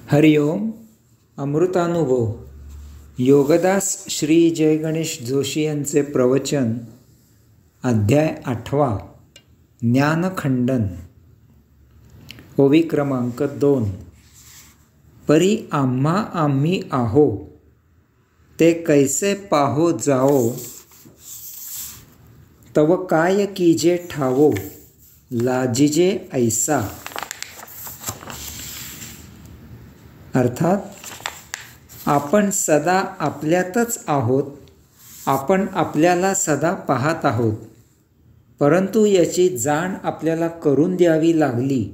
हरिओम. अमृतानुभव योगदास श्री जय गणेश जोशी यांचे प्रवचन. अध्याय 8. ज्ञानखंडन. ओवी क्रमांक 2. परी आम्हा आम्ही आहो, ते कैसे पाहो जाओ, तव काय कीजे ठावो, लाजिजे ऐसा. अर्थात आपण सदा आपल्यातच आहोत, आपण आपल्याला सदा पाहत आहोत, परंतु याची जाण आपल्याला करून द्यावी लागली,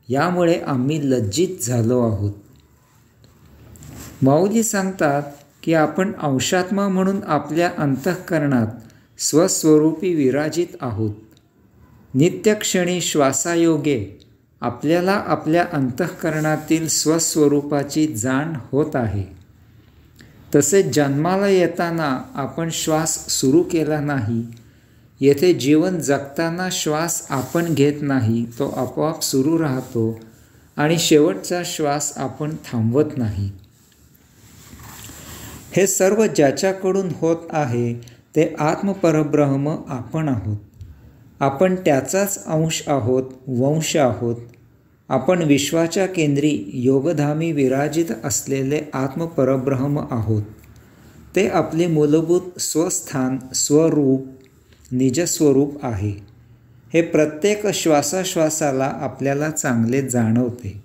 यामुळे आम्ही लज्जित झालो आहोत. माऊली सांगतात की आपण अंशात्मा म्हणून आपल्या अंतःकरणात स्वस्वरूपी विराजित आहोत. नित्यक्षणी श्वासायोगे आपल्याला आपल्या अंतःकरणातील स्वस्वरूपाची जाण होत आहे. तसेच जन्माला येताना आपण श्वास सुरू केला नाही. येथे जीवन जगताना श्वास आपण घेत नाही, तो आपोआप सुरू राहतो आणि शेवटचा श्वास आपण थांबवत नाही. हे सर्व ज्याच्याकडून होत आहे ते आत्मपरब्रह्म आपण आहोत. आपण त्याचाच अंश आहोत, वंश आहोत. आपण विश्वाच्या केंद्री योगधामी विराजित असलेले आत्मपरब्रह्म आहोत. ते आपले मूलभूत स्वस्थान, स्वरूप, निजस्वरूप आहे. हे प्रत्येक श्वासाश्वासाला आपल्याला चांगले जाणवते.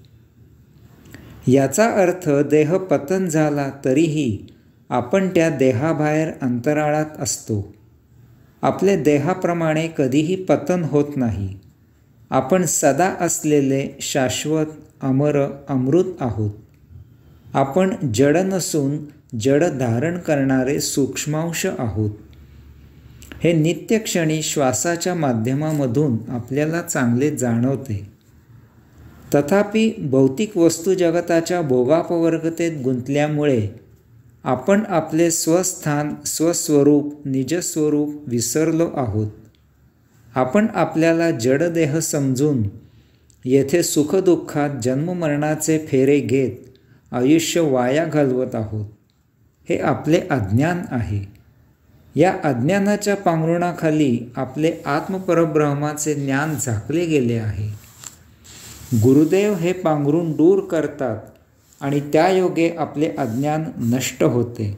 याचा अर्थ देह पतन झाला तरीही आपण त्या देहाबाहेर अंतराळात असतो. आपले देहाप्रमाणे कधीही पतन होत नाही. आपण सदा असलेले शाश्वत, अमर, अमृत आहोत. आपण जड नसून जड धारण करणारे सूक्ष्मांश आहोत. हे नित्यक्षणी श्वासाच्या माध्यमामधून आपल्याला चांगले जाणवते. तथापि भौतिक वस्तू जगताच्या भोगापवर्गतेत गुंतल्यामुळे आपण आपले स्वस्थान, स्वस्वरूप, निजस्वरूप विसरलो आहोत. आपण आपल्याला जडदेह समजून येथे सुखदुःखात जन्ममरणाचे फेरे घेत आयुष्य वाया घालवत आहोत. हे आपले अज्ञान आहे. या अज्ञानाच्या पांघरुणाखाली आपले आत्मपरब्रह्माचे ज्ञान झाकले गेले आहे. गुरुदेव हे पांघरुण दूर करतात आणि त्यायोगे आपले अज्ञान नष्ट होते.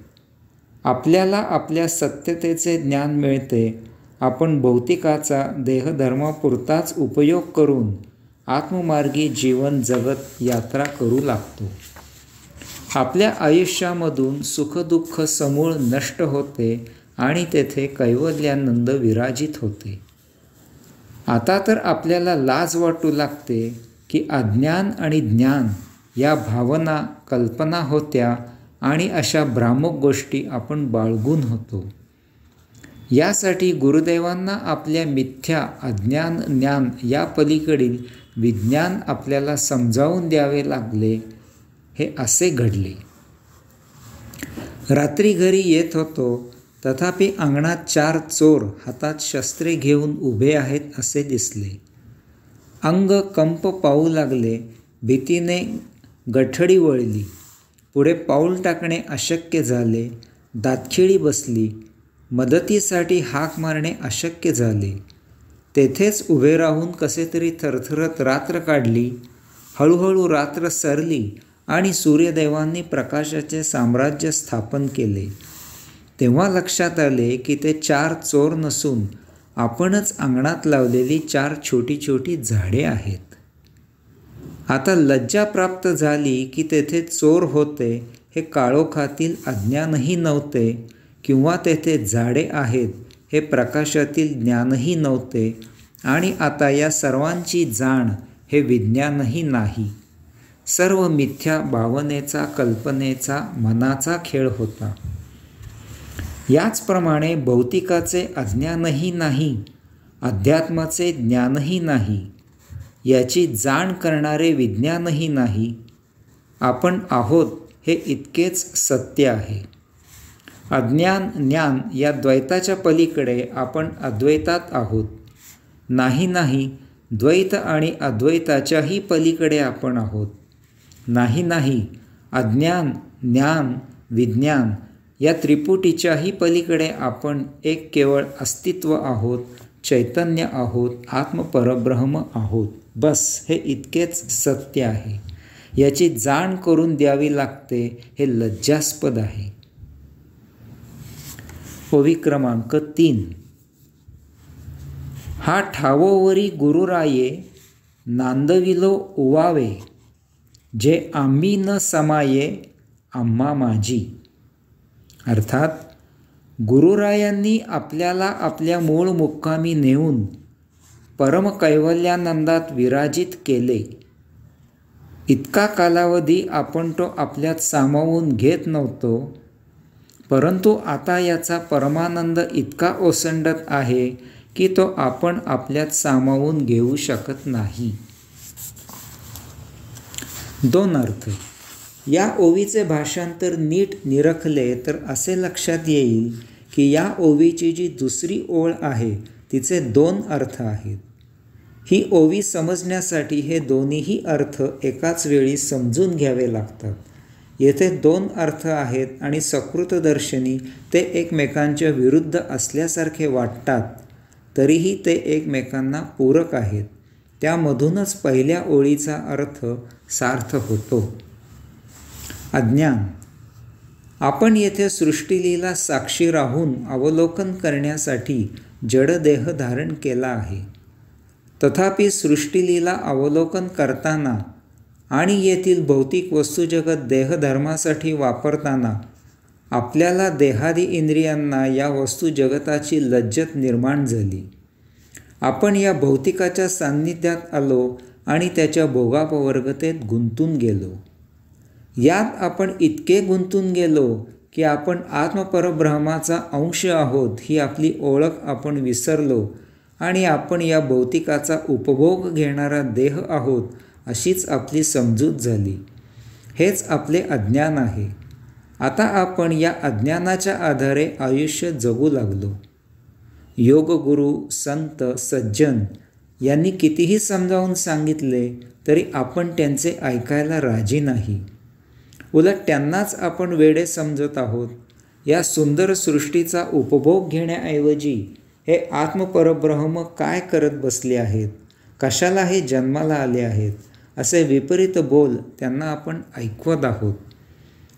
आपल्याला आपल्या सत्यतेचे ज्ञान मिळते. आपण भौतिकाचा देहधर्मापुरताच उपयोग करून आत्ममार्गी जीवन जगत यात्रा करू लागतो. आपल्या आयुष्यामधून सुखदुःख समूळ नष्ट होते आणि तेथे कैवल्यानंद विराजित होते. आता तर आपल्याला लाज वाटू लागते की अज्ञान आणि ज्ञान या भावना, कल्पना होत्या आणि अशा भ्रामक गोष्टी आपण बाळगून होतो. यासाठी गुरुदेवांना आपल्या मिथ्या, अज्ञान, ज्ञान या पलीकडील विज्ञान आपल्याला समजावून द्यावे लागले. हे असे घडले. रात्री घरी येत होतो, तथापि अंगणात 4 चोर हातात शस्त्रे घेऊन उभे आहेत असे दिसले. अंग कंप पाहू लागले. भीतीने गठडी वळली. पुढे पाऊल टाकणे अशक्य झाले. दातखिळी बसली. मदतीसाठी हाक मारणे अशक्य झाले. तेथेच उभे राहून कसे तरी थरथरत रात्र काढली. हळूहळू रात्र सरली आणि सूर्यदेवांनी प्रकाशाचे साम्राज्य स्थापन केले. तेव्हा लक्षात आले की ते 4 चोर नसून आपणच अंगणात लावलेली 4 छोटी छोटी झाडे आहेत. आता लज्जा प्राप्त झाली की तेथे चोर होते हे काळोखातील अज्ञानही नव्हते, किंवा तेथे झाडे आहेत हे प्रकाशातील ज्ञानही नव्हते, आणि आता या सर्वांची जाण हे विज्ञानही नाही. सर्व मिथ्या भावनेचा, कल्पनेचा, मनाचा खेळ होता. याचप्रमाणे भौतिकाचे अज्ञानही नाही, अध्यात्माचे ज्ञानही नाही, याची जाण करणारे विज्ञानही नाही. आपण आहोत हे इतकेच सत्य आहे. अज्ञान, ज्ञान या द्वैताच्या पलीकडे आपण अद्वैतात आहोत. नाही, द्वैत आणि अद्वैताच्याही पलीकडे आपण आहोत. नाही नाही, अज्ञान, ज्ञान, विज्ञान या त्रिपुटीच्याही पलीकडे आपण एक केवळ अस्तित्व आहोत, चैतन्य आहोत, आत्मपरब्रह्म आहोत. बस, हे इतकेच सत्य आहे. याची जाण करून द्यावी लागते. हे लज्जास्पद आहे. ओवी क्रमांक 3. हा ठावोवरी गुरुराये, नांदविलो उवावे, जे आम्ही न समाये, आम्हा माझी. अर्थात गुरुरायांनी आपल्याला आपल्या मूळ मुक्कामी नेऊन परमकैवल्यानंदात विराजित केले. इतका कालावधी आपण तो आपल्यात सामावून घेत नव्हतो, परंतु आता याचा परमानंद इतका ओसंडत आहे की तो आपण आपल्यात सामावून घेऊ शकत नाही. 2 अर्थ. या ओवीचे भाषांतर नीट निरखले तर असे लक्षात येईल की या ओवीची जी दुसरी ओळ आहे तिचे 2 अर्थ आहेत. ही ओवी समजण्यासाठी हे दोन्हीही अर्थ एकाच वेळी समजून घ्यावे लागतात. येथे 2 अर्थ आहेत आणि सकृतदर्शनी ते एकमेकांच्या विरुद्ध असल्यासारखे वाटतात, तरीही ते एकमेकांना पूरक आहेत. त्यामधूनच पहिल्या ओळीचा अर्थ सार्थ होतो. अज्ञान. आपण येथे सृष्टीलीला साक्षी राहून अवलोकन करण्यासाठी जडदेह धारण केला आहे. तथापि सृष्टीलीला अवलोकन करताना आणि येथील भौतिक वस्तुजगत देहधर्मासाठी वापरताना आपल्याला देहादी इंद्रियांना या वस्तुजगताची लज्जत निर्माण झाली. आपण या भौतिकाच्या सान्निध्यात आलो आणि त्याच्या भोगापवर्गतेत गुंतून गेलो. यात आपण इतके गुंतून गेलो की आपण आत्मपरब्रह्माचा अंश आहोत ही आपली ओळख आपण विसरलो आणि आपण या भौतिकाचा उपभोग घेणारा देह आहोत अशीच आपली समजूत झाली. हेच आपले अज्ञान आहे. आता आपण या अज्ञानाच्या आधारे आयुष्य जगू लागलो. योगगुरू, संत, सज्जन यांनी कितीही समजावून सांगितले तरी आपण त्यांचे ऐकायला राजी नाही. उलट त्यांनाच आपण वेडे समजत आहोत. या सुंदर सृष्टीचा उपभोग घेण्याऐवजी हे आत्मपरब्रह्म काय करत बसले आहेत, कशाला हे जन्माला आले आहेत, असे विपरीत बोल त्यांना आपण ऐकवत आहोत.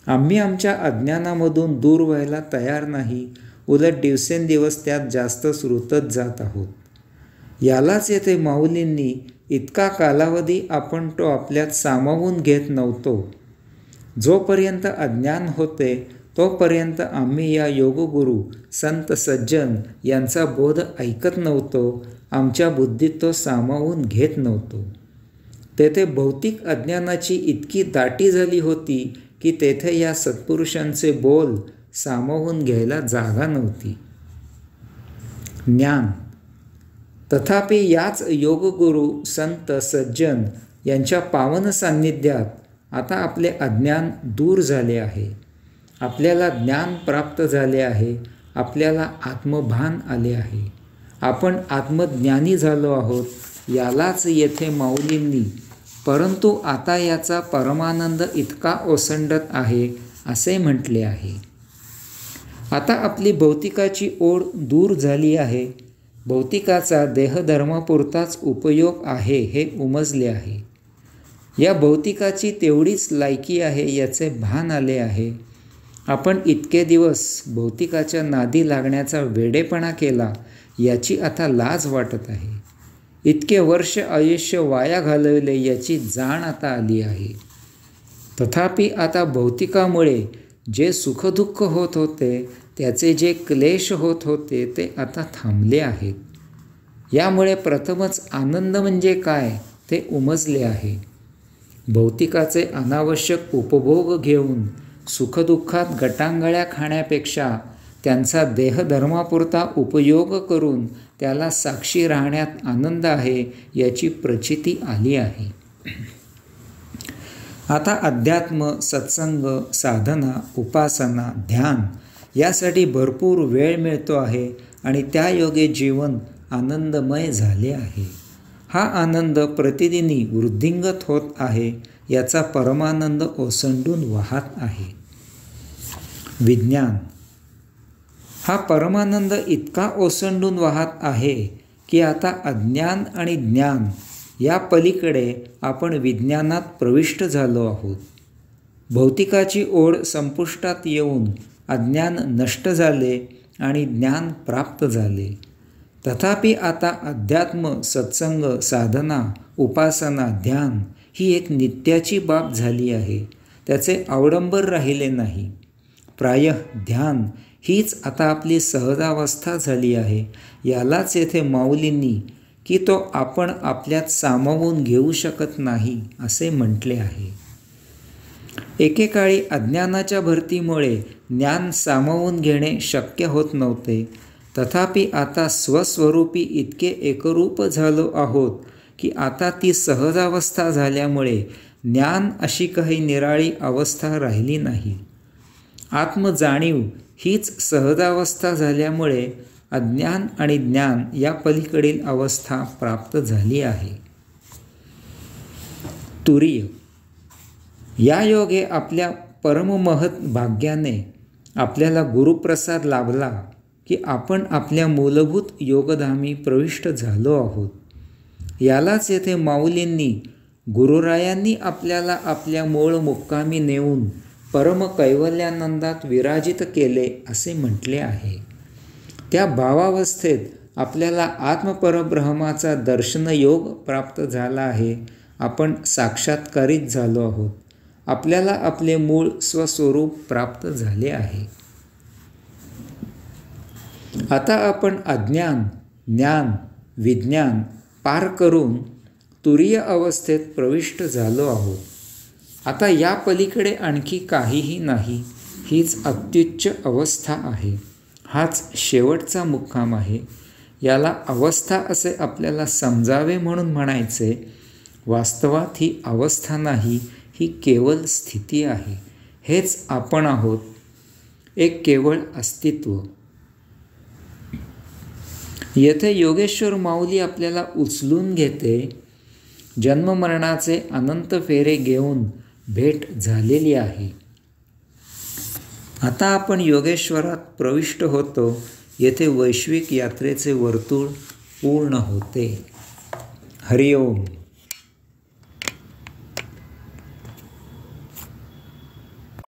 आम्ही आमच्या अज्ञानामधून दूर व्हायला तयार नाही, उलट दिवसेंदिवस त्यात जास्त रुतत जात आहोत. यालाच येथे माऊलींनी इतका कालावधी आपण तो आपल्यात सामावून घेत नव्हतो. जोपर्यंत अज्ञान होते तोपर्यंत आम्ही या योगगुरू, संत, सज्जन यांचा बोध ऐकत नव्हतो. आमच्या बुद्धीत तो सामावून घेत नव्हतो. तेथे भौतिक अज्ञानाची इतकी दाटी झाली होती की तेथे या सत्पुरुषांचे बोल सामावून घ्यायला जागा नव्हती. ज्ञान. तथापि याच योगगुरू, संत, सज्जन यांच्या पावन सान्निध्यात आता आपले अज्ञान दूर झाले आहे. आपल्याला ज्ञान प्राप्त झाले आहे. आपल्याला आत्मभान आले आहे. आपण आत्मज्ञानी झालो आहोत. यालाच येथे माऊलींनी परंतु आता याचा परमानंद इतका ओसंडत आहे असे म्हटले आहे. आता आपली भौतिकाची ओढ दूर झाली आहे. भौतिकाचा देहधर्मापुरताच उपयोग आहे हे उमजले आहे. या भौतिकाची तेवढीच लायकी आहे याचे भान आले आहे. आपण इतके दिवस भौतिकाच्या नादी लागण्याचा वेडेपणा केला याची आता लाज वाटत आहे. इतके वर्ष आयुष्य वाया घालवले याची जाण आता आली आहे. तथापि आता भौतिकामुळे जे सुखदुःख होत होते, त्याचे जे क्लेश होत होते ते आता थांबले आहेत. यामुळे प्रथमच आनंद म्हणजे काय ते उमजले आहे. भौतिकाचे अनावश्यक उपभोग घेऊन सुखदुःखात गटांगळ्या खाण्यापेक्षा त्यांचा देहधर्मापुरता उपयोग करून त्याला साक्षी राहण्यात आनंद आहे याची प्रचिती आली आहे. आता अध्यात्म, सत्संग, साधना, उपासना, ध्यान यासाठी भरपूर वेळ मिळतो आहे आणि त्यायोगे जीवन आनंदमय झाले आहे. हा आनंद प्रतिदिनी वृद्धिंगत होत आहे. याचा परमानंद ओसंडून वाहत आहे. विज्ञान हा परमानंद इतका ओसंडून वाहत आहे की आता अज्ञान आणि ज्ञान या पलीकडे आपण विज्ञानात प्रविष्ट झालो आहोत. भौतिकाची ओढ संपुष्टात येऊन अज्ञान नष्ट झाले आणि ज्ञान प्राप्त झाले. तथापि आता अध्यात्म, सत्संग, साधना, उपासना, ध्यान ही एक नित्याची बाब झाली आहे. त्याचे अवडंबर राहिले नाही. प्रायः ध्यान हीच आता आपली सहजावस्था झाली आहे. यालाच येथे माऊलींनी की तो आपण आपल्यात सामावून घेऊ शकत नाही असे म्हटले आहे. एकेकाळी अज्ञानाच्या भरतीमुळे ज्ञान सामावून घेणे शक्य होत नव्हते. तथापि आता स्वस्वरूपी इतके एकरूप झालो आहोत की आता ती सहजावस्था झाल्यामुळे ज्ञान अशी काही निराळी अवस्था राहिली नाही. आत्मजाणीव हीच सहजावस्था झाल्यामुळे अज्ञान आणि ज्ञान या पलीकडील अवस्था प्राप्त झाली आहे. तुरीय या योगे आपल्या परममहत भाग्याने आपल्याला गुरुप्रसाद लाभला की आपण आपल्या मूलभूत योगधामी प्रविष्ट झालो आहोत. यालाच येथे माऊलींनी गुरुरायांनी आपल्याला आपल्या मूळ मुक्कामी नेऊन परम कैवल्यानंदात विराजित केले असे म्हटले आहे. त्या भावावस्थेत आपल्याला आत्मपरब्रह्माचा दर्शनयोग प्राप्त झाला आहे. आपण साक्षात्कारित झालो आहोत. आपल्याला आपले मूळ स्वस्वरूप प्राप्त झाले आहे. आता आपण अज्ञान, ज्ञान, विज्ञान पार करून तुरीय अवस्थेत प्रविष्ट झालो आहोत. आता या पलीकडे आणखी काहीही नाही. हीच अत्युच्च अवस्था आहे. हाच शेवटचा मुक्काम आहे. याला अवस्था असे आपल्याला समजावे म्हणून म्हणायचे. वास्तवात ही अवस्था नाही, ही केवळ स्थिती आहे. हेच आपण आहोत. एक केवळ अस्तित्व. येथे योगेश्वर माऊली आपल्याला उचलून घेते. जन्ममरणाचे अनंत फेरे घेऊन भेट झालेली आहे. आता आपण योगेश्वरात प्रविष्ट होतो. येथे वैश्विक यात्रेचे वर्तुळ पूर्ण होते. हरिओम.